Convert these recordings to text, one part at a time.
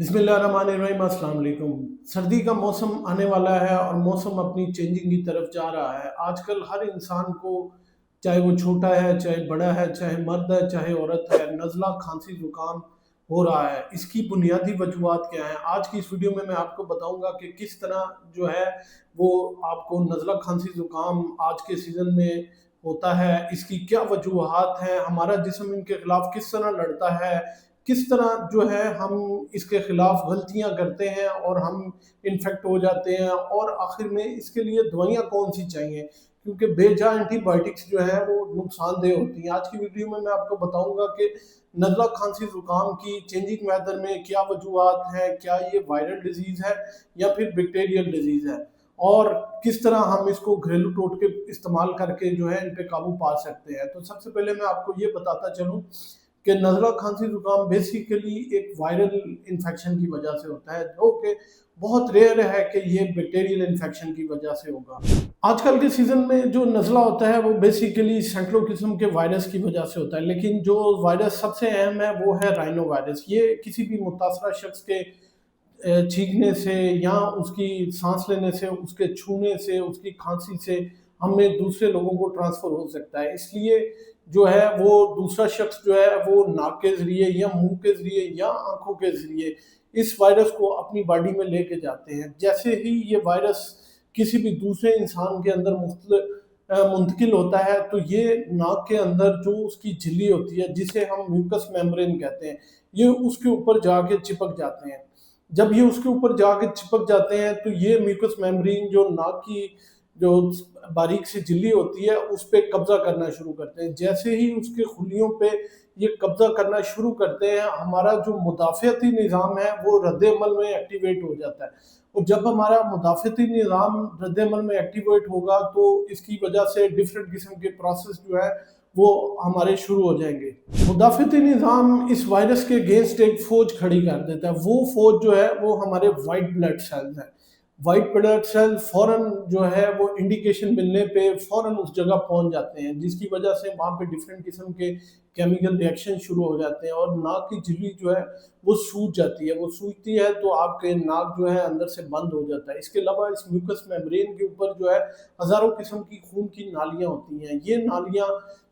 बिस्मिल्लाहिर्रहमानिर्रहीम, अस्सलाम वालेकुम। सर्दी का मौसम आने वाला है और मौसम अपनी चेंजिंग की तरफ जा रहा है। आजकल हर इंसान को, चाहे वो छोटा है, चाहे बड़ा है, चाहे मर्द है, चाहे औरत है, नज़ला, खांसी, ज़ुकाम हो रहा है। इसकी बुनियादी वजूहात क्या हैं? आज की इस वीडियो में मैं आपको बताऊँगा कि किस तरह जो है वो आपको नज़ला, खांसी, ज़ुकाम आज के सीज़न में होता है, इसकी क्या वजूहात हैं, हमारा जिस्म इनके खिलाफ किस तरह लड़ता है, किस तरह जो है हम इसके खिलाफ गलतियां करते हैं और हम इन्फेक्ट हो जाते हैं, और आखिर में इसके लिए दवाइयां कौन सी चाहिए, क्योंकि बेजा एंटीबायोटिक्स जो है वो नुकसानदेह होती हैं। आज की वीडियो में मैं आपको बताऊंगा कि नज़ला, खांसी, ज़ुकाम की चेंजिंग वेदर में क्या वजूहत हैं, क्या ये वायरल डिजीज़ है या फिर बैक्टीरियल डिजीज़ है, और किस तरह हम इसको घरेलू टोटके इस्तेमाल करके जो है इन पे काबू पा सकते हैं। तो सबसे पहले मैं आपको ये बताता चलूँ कि नज़ला, खांसी, ज़ुकाम बेसिकली एक वायरल इन्फेक्शन की वजह से होता है, जो कि बहुत रेयर है कि ये बैक्टीरियल इन्फेक्शन की वजह से होगा। आजकल के सीज़न में जो नज़ला होता है वो बेसिकली सैकड़ों किस्म के वायरस की वजह से होता है, लेकिन जो वायरस सबसे अहम है वो है राइनो वायरस। ये किसी भी मुतासरा शख्स के छींकने से या उसकी सांस लेने से, उसके छूने से, उसकी खांसी से हमें दूसरे लोगों को ट्रांसफर हो सकता है। इसलिए जो है वो दूसरा शख्स जो है वो नाक के जरिए या मुंह के जरिए या आंखों के जरिए इस वायरस को अपनी बॉडी में लेके जाते हैं। जैसे ही ये वायरस किसी भी दूसरे इंसान के अंदर मुंतकिल होता है, तो ये नाक के अंदर जो उसकी झिल्ली होती है, जिसे हम म्यूकस मेम्ब्रेन कहते हैं, ये उसके ऊपर जाके चिपक जाते हैं। जब ये उसके ऊपर जाके चिपक जाते हैं तो ये म्यूकस मेम्ब्रेन जो नाक की जो बारीक सी झिल्ली होती है उस पे कब्जा करना शुरू करते हैं। जैसे ही उसके खुलियों पे ये कब्जा करना शुरू करते हैं, हमारा जो मुदाफ़ियती निज़ाम है वो रद्द-ए-अमल में एक्टिवेट हो जाता है, और जब हमारा मुदाफ़ियती निज़ाम रद्द-ए-अमल में एक्टिवेट होगा तो इसकी वजह से डिफरेंट किस्म के प्रोसेस जो है वो हमारे शुरू हो जाएंगे। मुदाफ़ियती निज़ाम इस वायरस के अगेंस्ट एक फ़ौज खड़ी कर देता है। वो फ़ौज जो है वो हमारे वाइट ब्लड सेल्स हैं। वाइट ब्लड सेल फ़ौरन जो है वो इंडिकेशन मिलने पे फ़ौरन उस जगह पहुंच जाते हैं, जिसकी वजह से वहाँ पे डिफरेंट किस्म के केमिकल रिएक्शन शुरू हो जाते हैं और नाक की झिल्ली जो है वो सूज जाती है। वो सूजती है तो आपके नाक जो है अंदर से बंद हो जाता है। इसके अलावा इस म्यूकस मेम्ब्रेन के ऊपर जो है हज़ारों किस्म की खून की नालियाँ होती हैं। ये नालियाँ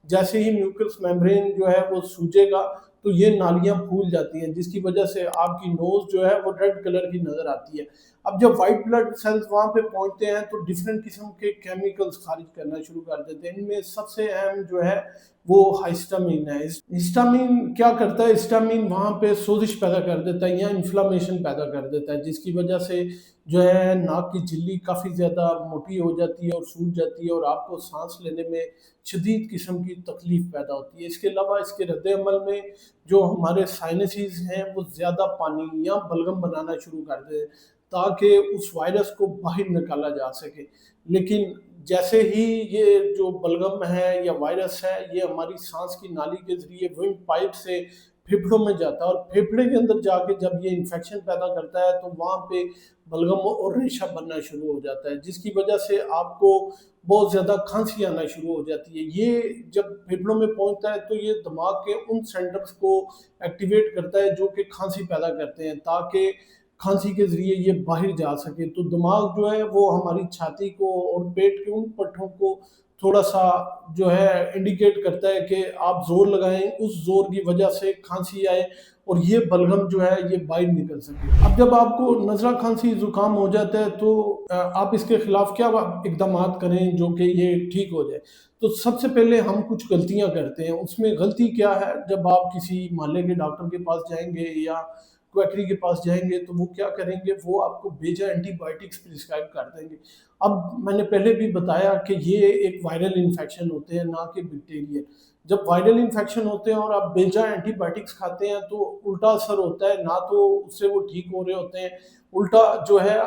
जैसे ही म्यूकस मेम्ब्रेन जो है वो सूजेगा तो ये नालियाँ फूल जाती हैं, जिसकी वजह से आपकी नोज़ जो है वो रेड कलर की नज़र आती है। अब जब व्हाइट ब्लड सेल्स वहाँ पे पहुँचते हैं तो डिफरेंट किस्म के केमिकल्स खारिज करना शुरू कर देते हैं। इनमें सबसे अहम जो है वो हिस्टामिन है। हिस्टामिन क्या करता है? हिस्टामिन वहाँ पे सोजिश पैदा कर देता है या इन्फ्लेमेशन पैदा कर देता है, जिसकी वजह से जो है नाक की झिल्ली काफ़ी ज़्यादा मोटी हो जाती है और सूज जाती है और आपको सांस लेने में शदीद किस्म की तकलीफ पैदा होती है। इसके अलावा इसके रद्द-ए-अमल में जो हमारे साइनसेस हैं वो ज़्यादा पानी या बलगम बनाना शुरू कर देते हैं, ताकि उस वायरस को बाहर निकाला जा सके। लेकिन जैसे ही ये जो बलगम है या वायरस है, ये हमारी सांस की नाली के ज़रिए विंड पाइप से फेफड़ों में जाता है, और फेफड़े के अंदर जाके जब ये इन्फेक्शन पैदा करता है तो वहाँ पे बलगम और रेशा बनना शुरू हो जाता है, जिसकी वजह से आपको बहुत ज़्यादा खांसी आना शुरू हो जाती है। ये जब फेफड़ों में पहुँचता है तो ये दिमाग के उन सेंटर्स को एक्टिवेट करता है जो कि खांसी पैदा करते हैं, ताकि खांसी के ज़रिए ये बाहर जा सके। तो दिमाग जो है वो हमारी छाती को और पेट के उन पट्टों को थोड़ा-सा जो है इंडिकेट करता है कि आप ज़ोर लगाएँ, उस ज़ोर की वजह से खांसी आए और ये बलगम जो है ये बाहर निकल सके। अब जब आपको नज़ला, खांसी, ज़ुकाम हो जाता है तो आप इसके खिलाफ क्या इक़दामात करें जो कि ये ठीक हो जाए? तो सबसे पहले हम कुछ गलतियाँ करते हैं। उसमें गलती क्या है? जब आप किसी मोहल्ले के डॉक्टर के पास जाएँगे या क्वैकरी के पास जाएँगे तो वो क्या करेंगे? वो आपको बेजा एंटीबायोटिक्स प्रिस्क्राइब कर देंगे। अब मैंने पहले भी बताया कि ये एक वायरल इन्फेक्शन होते हैं, ना कि बैक्टीरियल। जब वायरल इन्फेक्शन होते हैं और आप बेजा एंटीबायोटिक्स खाते हैं तो उल्टा असर होता है, ना तो उससे वो ठीक हो रहे होते हैं, उल्टा जो है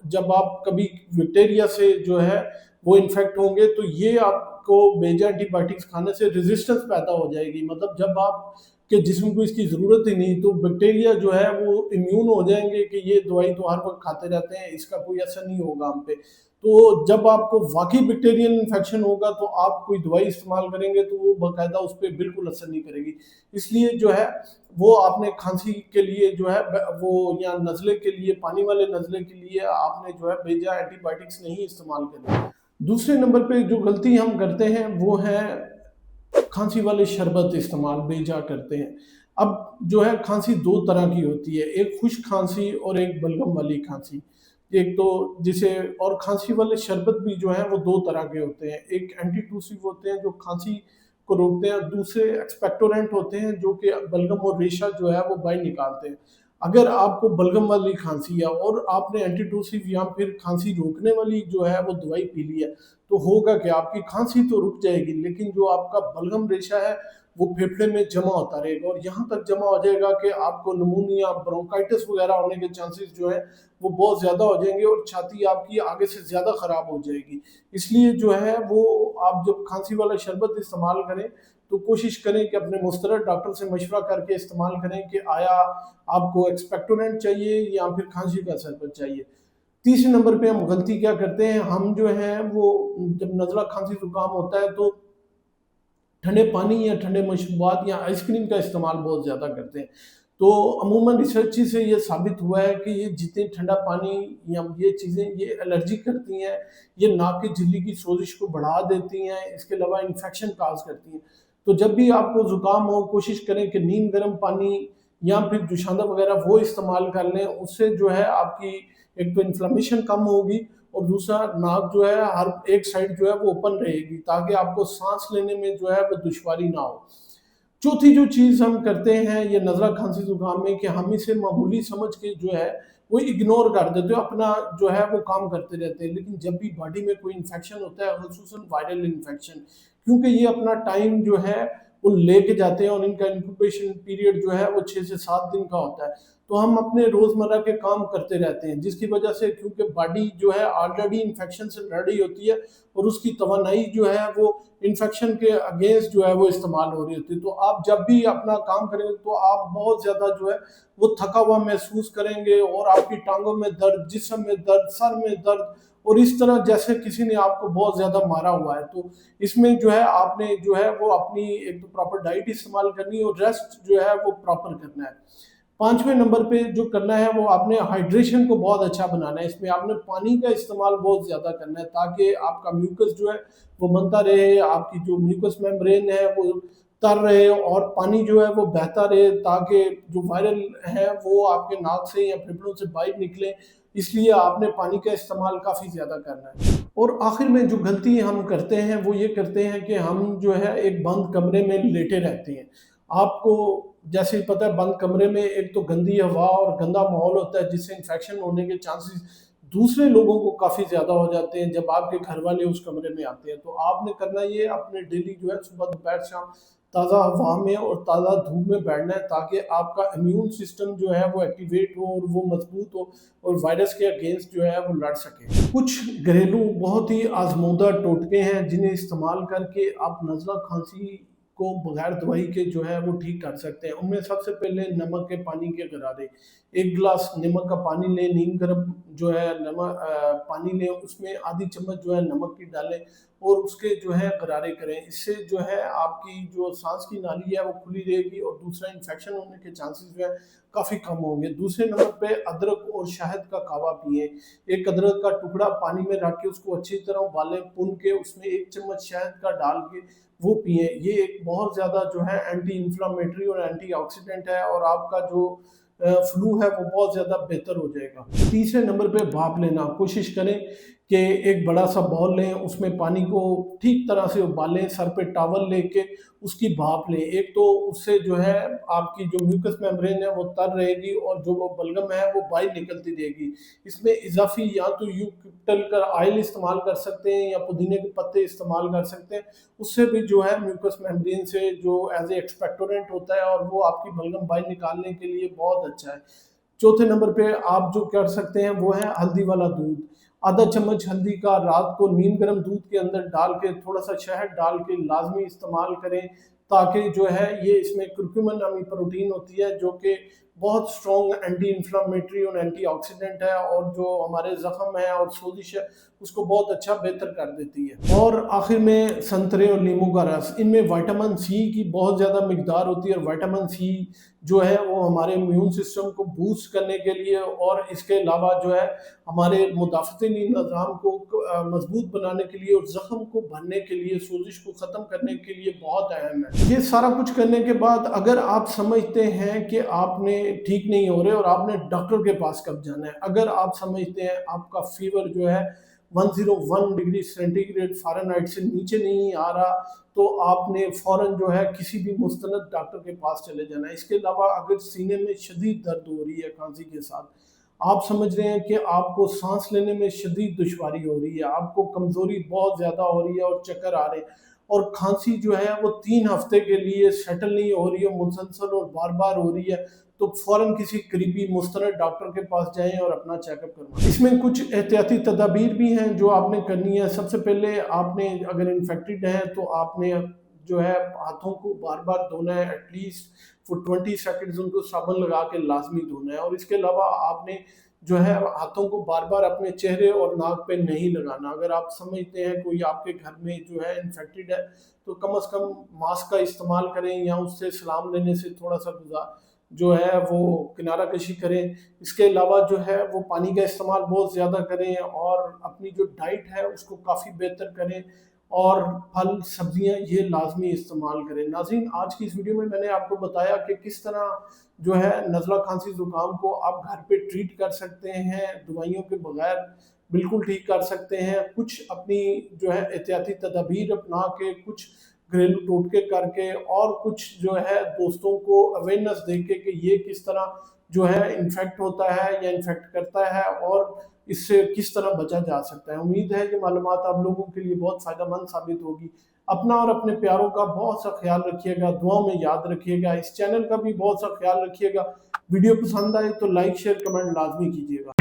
जब आप कभी बैक्टीरिया से जो है वो इन्फेक्ट होंगे तो ये आपको बेजा एंटीबायोटिक्स खाने से रेजिस्टेंस पैदा हो जाएगी। मतलब जब आप कि जिस्म को इसकी ज़रूरत ही नहीं, तो बैक्टीरिया जो है वो इम्यून हो जाएँगे कि ये दवाई तो हर वक़्त खाते रहते हैं, इसका कोई असर नहीं होगा हम पे। तो जब आपको वाक़ई बैक्टीरियल इन्फेक्शन होगा तो आप कोई दवाई इस्तेमाल करेंगे तो वो बाकायदा उस पे बिल्कुल असर नहीं करेगी। इसलिए जो है वो आपने खाँसी के लिए जो है वो या नज़ले के लिए, पानी वाले नज़ले के लिए आपने जो है बेजा एंटीबायोटिक्स नहीं इस्तेमाल करनी। दूसरे नंबर पे जो गलती हम करते हैं वो है खांसी वाले शरबत इस्तेमाल बेजा करते हैं। अब जो है खांसी 2 तरह की होती है, एक खुश्क खांसी और एक बलगम वाली खांसी। एक तो जिसे और खांसी वाले शरबत भी जो है वो 2 तरह के होते हैं, एक एंटीटूसिव होते हैं जो खांसी को रोकते हैं, दूसरे एक्सपेक्टोरेंट होते हैं जो कि बलगम और रेशा जो है वो बाहर निकालते हैं। अगर आपको बलगम वाली खांसी है और आपने एंटीटूसिव या फिर खांसी रोकने वाली जो है वो दवाई पी ली है, तो होगा क्या, आपकी खांसी तो रुक जाएगी लेकिन जो आपका बलगम रेशा है वो फेफड़े में जमा होता रहेगा और यहाँ तक जमा हो जाएगा कि आपको निमोनिया, ब्रोंकाइटिस वगैरह होने के चांसेस जो है वो बहुत ज़्यादा हो जाएंगे और छाती आपकी आगे से ज़्यादा ख़राब हो जाएगी। इसलिए जो है वो आप जब खांसी वाला शरबत इस्तेमाल करें तो कोशिश करें कि अपने मुस्तरद डॉक्टर से मशवरा करके इस्तेमाल करें कि आया आपको एक्सपेक्टोरेंट चाहिए या फिर खांसी का शरबत चाहिए। तीसरे नंबर पे हम गलती क्या करते हैं, हम जो है वो जब नज़ला खांसी जुकाम होता है तो ठंडे पानी या ठंडे मशरूबात या आइसक्रीम का इस्तेमाल बहुत ज़्यादा करते हैं। तो अमूमन रिसर्च से ये साबित हुआ है कि ये जितने ठंडा पानी या ये चीज़ें ये एलर्जी करती हैं, ये नाक की झिल्ली की सोजिश को बढ़ा देती हैं, इसके अलावा इन्फेक्शन काज़ करती हैं। तो जब भी आपको ज़ुकाम हो कोशिश करें कि नीम गर्म पानी या फिर जुशांदा वगैरह वो इस्तेमाल कर लें, उससे जो है आपकी एक तो इन्फ्लेमेशन कम होगी और दूसरा नाक जो है हर एक साइड जो है वो ओपन रहेगी ताकि आपको सांस लेने में जो है वो दुश्वारी ना हो। चौथी जो चीज़ हम करते हैं ये नज़ला खांसी जुकाम में कि हम इसे मामूली समझ के जो है वो इग्नोर कर देते हो, अपना जो है वो काम करते रहते हैं, लेकिन जब भी बॉडी में कोई इन्फेक्शन होता है खुसूसन वायरल इन्फेक्शन, क्योंकि ये अपना टाइम जो है वो लेके जाते हैं और इनका इंक्यूबेशन पीरियड जो है वो 6 से 7 दिन का होता है। तो हम अपने रोज़मर्रा के काम करते रहते हैं जिसकी वजह से क्योंकि बॉडी जो है ऑलरेडी इन्फेक्शन से लड़ी होती है और उसकी तवानाई जो है वो इन्फेक्शन के अगेंस्ट जो है वो इस्तेमाल हो रही होती है। तो आप जब भी अपना काम करेंगे तो आप बहुत ज़्यादा जो है वो थका हुआ महसूस करेंगे और आपकी टांगों में दर्द, जिस्म में दर्द, सर में दर्द और इस तरह जैसे किसी ने आपको बहुत ज़्यादा मारा हुआ है। तो इसमें जो है आपने जो है वो अपनी एक तो प्रॉपर डाइट इस्तेमाल करनी है और रेस्ट जो है वो प्रॉपर करना है। 5वें नंबर पे जो करना है वो आपने हाइड्रेशन को बहुत अच्छा बनाना है। इसमें आपने पानी का इस्तेमाल बहुत ज़्यादा करना है ताकि आपका म्यूकस जो है वो बनता रहे, आपकी जो म्यूकस मेम्ब्रेन है वो तर रहे और पानी जो है वो बहता रहे ताकि जो वायरल है वो आपके नाक से या फेफड़ों से बाहर निकले। इसलिए आपने पानी का इस्तेमाल काफ़ी ज़्यादा करना है। और आखिर में जो गलती हम करते हैं वो ये करते हैं कि हम जो है एक बंद कमरे में लेटे रहते हैं। आपको जैसे ही पता है बंद कमरे में एक तो गंदी हवा और गंदा माहौल होता है जिससे इन्फेक्शन होने के चांसेस दूसरे लोगों को काफ़ी ज़्यादा हो जाते हैं जब आपके घर वाले उस कमरे में आते हैं। तो आपने करना ये अपने डेली जो है सुबह दोपहर शाम ताज़ा हवा में और ताज़ा धूप में बैठना है ताकि आपका इम्यून सिस्टम जो है वो एक्टिवेट हो और वो मजबूत हो और वायरस के अगेंस्ट जो है वो लड़ सके। कुछ घरेलू बहुत ही आजमूदा टोटके हैं जिन्हें इस्तेमाल करके आप नज़ला खांसी को बगैर दवाई के जो है वो ठीक कर सकते हैं। उनमें सबसे पहले नमक के पानी के गरारे, 1 गिलास नमक का पानी लें, नीम गर्म जो है पानी लें, उसमें आधी चम्मच जो है नमक की डालें और उसके जो है गरारे करें। इससे जो है आपकी जो सांस की नाली है वो खुली रहेगी और दूसरा इन्फेक्शन होने के चांसेस जो है काफ़ी कम होंगे। दूसरे नंबर पे अदरक और शहद का कावा पिएँ। एक अदरक का टुकड़ा पानी में रख के उसको अच्छी तरह उबालें, भून के उसमें 1 चम्मच शहद का डाल के वो पिएँ। ये एक बहुत ज़्यादा जो है एंटी इन्फ्लेमेटरी और एंटीऑक्सीडेंट है और आपका जो फ्लू है वो बहुत ज़्यादा बेहतर हो जाएगा। तीसरे नंबर पे भाप लेना, कोशिश करें कि एक बड़ा सा बाउल लें, उसमें पानी को ठीक तरह से उबालें, सर पे टॉवल लेके उसकी भाप लें। एक तो उससे जो है आपकी जो म्यूकस मेम्ब्रेन है वो तर रहेगी और जो वो बलगम है वो बाहर निकलती रहेगी। इसमें इज़ाफ़ी या तो यूकलिप्टस का ऑयल इस्तेमाल कर सकते हैं या पुदीने के पत्ते इस्तेमाल कर सकते हैं। उससे भी जो है म्यूकस मेम्ब्रेन से जो एज ए एक्सपेक्टोरेंट होता है और वो आपकी बलगम बाहर निकालने के लिए बहुत अच्छा है। चौथे नंबर पे आप जो कर सकते हैं वो है हल्दी वाला दूध। आधा चम्मच हल्दी का रात को नीम गर्म दूध के अंदर डाल के थोड़ा सा शहद डाल के लाजमी इस्तेमाल करें ताकि जो है ये इसमें कुरकुमिन नामी प्रोटीन होती है जो कि बहुत स्ट्रॉन्ग एंटी इन्फ्लामेटरी और एंटीऑक्सीडेंट है, और जो हमारे जख्म है और सोजिश है उसको बहुत अच्छा बेहतर कर देती है। और आखिर में संतरे और नींबू का रस, इनमें विटामिन सी की बहुत ज़्यादा मिकदार होती है, और विटामिन सी जो है वो हमारे इम्यून सिस्टम को बूस्ट करने के लिए और इसके अलावा जो है हमारे मुदाफ़ती निज़ाम को मजबूत बनाने के लिए और ज़ख्म को भरने के लिए, सोजिश को ख़त्म करने के लिए बहुत अहम है। ये सारा कुछ करने के बाद अगर आप समझते हैं कि आपने ठीक नहीं हो रहे और आपने डॉक्टर के पास कब जाना है, अगर आप समझते हैं आपका फीवर जो है 101 डिग्री सेंटीग्रेड फ़ारेनहाइट से नीचे नहीं आ रहा, तो आपने फ़ौरन जो है किसी भी मुस्तनद डॉक्टर के पास चले जाना है। इसके अलावा अगर सीने में शदीद दर्द हो रही है खांसी के साथ, आप समझ रहे हैं कि आपको सांस लेने में शदीद दुश्वारी हो रही है, आपको कमज़ोरी बहुत ज़्यादा हो रही है और चक्कर आ रहे हैं, और खांसी जो है वो 3 हफ्ते के लिए सेटल नहीं हो रही है, मुसलसल और बार बार हो रही है, तो फ़ौरन किसी करीबी मुस्तनद डॉक्टर के पास जाएं और अपना चेकअप करवाएं। इसमें कुछ एहतियाती तदाबीर भी हैं जो आपने करनी है। सबसे पहले आपने अगर इन्फेक्टेड है तो आपने जो है हाथों को बार बार धोना है, एटलीस्ट फॉर 20 सेकेंड्स उनको साबुन लगा के लाजमी धोना है। और इसके अलावा आपने जो है हाथों को बार बार अपने चेहरे और नाक पे नहीं लगाना। अगर आप समझते हैं कोई आपके घर में जो है इन्फेक्टेड है तो कम से कम मास्क का इस्तेमाल करें, या उससे सलाम लेने से थोड़ा सा जो है वो किनारा कशी करें। इसके अलावा जो है वो पानी का इस्तेमाल बहुत ज़्यादा करें, और अपनी जो डाइट है उसको काफ़ी बेहतर करें, और फल सब्जियां ये लाजमी इस्तेमाल करें। नाज़रीन, आज की इस वीडियो में मैंने आपको बताया कि किस तरह जो है नज़ला खांसी ज़ुकाम को आप घर पे ट्रीट कर सकते हैं, दवाइयों के बगैर बिल्कुल ठीक कर सकते हैं। कुछ अपनी जो है एहतियाती तदाबीर अपना के, कुछ घरेलू टोटके करके, और कुछ जो है दोस्तों को अवेयरनेस दे के कि ये किस तरह जो है इन्फेक्ट होता है या इन्फेक्ट करता है और इससे किस तरह बचा जा सकता है। उम्मीद है कि मालूमात आप लोगों के लिए बहुत फ़ायदेमंद साबित होगी। अपना और अपने प्यारों का बहुत सा ख्याल रखिएगा, दुआ में याद रखिएगा। इस चैनल का भी बहुत सा ख्याल रखिएगा। वीडियो पसंद आए तो लाइक शेयर कमेंट लाजमी कीजिएगा।